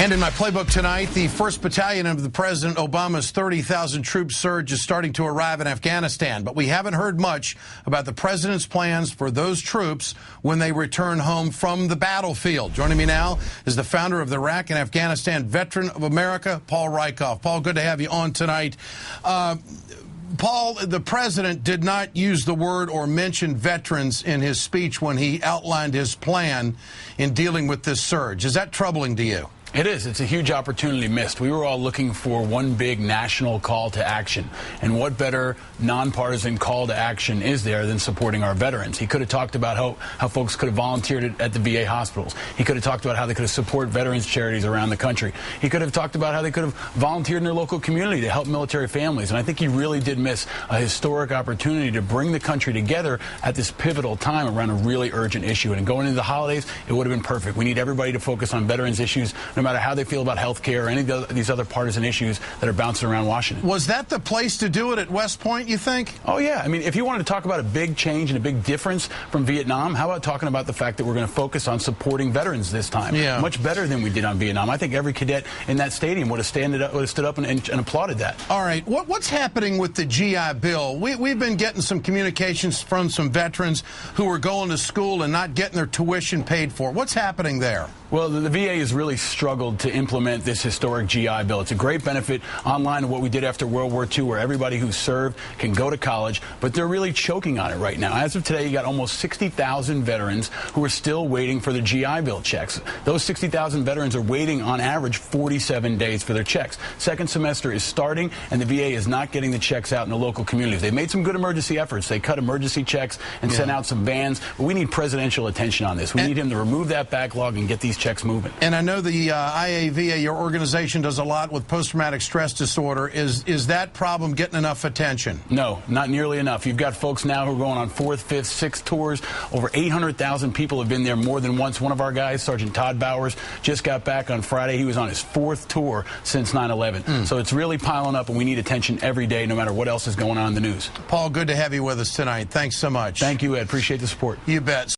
And in my playbook tonight, the 1st Battalion of the President Obama's 30,000 troop surge is starting to arrive in Afghanistan. But we haven't heard much about the president's plans for those troops when they return home from the battlefield. Joining me now is the founder of the Iraq and Afghanistan Veteran of America, Paul Rieckhoff. Paul, good to have you on tonight. Paul, the president did not use the word or mention veterans in his speech when he outlined his plan in dealing with this surge. Is that troubling to you? It is. It's a huge opportunity missed. We were all looking for one big national call to action. And what better nonpartisan call to action is there than supporting our veterans? He could have talked about how folks could have volunteered at the VA hospitals. He could have talked about how they could have supported veterans charities around the country. He could have talked about how they could have volunteered in their local community to help military families. And I think he really did miss a historic opportunity to bring the country together at this pivotal time around a really urgent issue. And going into the holidays, it would have been perfect. We need everybody to focus on veterans issues, no matter how they feel about health care or any of these other partisan issues that are bouncing around Washington. Was that the place to do it at West Point, you think? Oh, yeah. I mean, if you wanted to talk about a big change and a big difference from Vietnam, how about talking about the fact that we're going to focus on supporting veterans this time? Yeah. Much better than we did on Vietnam. I think every cadet in that stadium would have stood up and applauded that. All right. What's happening with the GI Bill? We've been getting some communications from some veterans who are going to school and not getting their tuition paid for. What's happening there? Well, the VA has really struggled to implement this historic GI Bill. It's a great benefit online of what we did after World War II, where everybody who served can go to college, but they're really choking on it right now. As of today, you got almost 60,000 veterans who are still waiting for the GI Bill checks. Those 60,000 veterans are waiting on average 47 days for their checks. Second semester is starting, and the VA is not getting the checks out in the local communities. They've made some good emergency efforts. They cut emergency checks and sent out some vans, but we need presidential attention on this. We need him to remove that backlog and get these checks moving. And I know the IAVA, your organization, does a lot with post-traumatic stress disorder. Is that problem getting enough attention? No, not nearly enough. You've got folks now who are going on 4th, 5th, 6th tours. Over 800,000 people have been there more than once. One of our guys, Sergeant Todd Bowers, just got back on Friday. He was on his 4th tour since 9/11. So it's really piling up, and we need attention every day, no matter what else is going on in the news. Paul, good to have you with us tonight. Thanks so much. Thank you, Ed. Appreciate the support. You bet.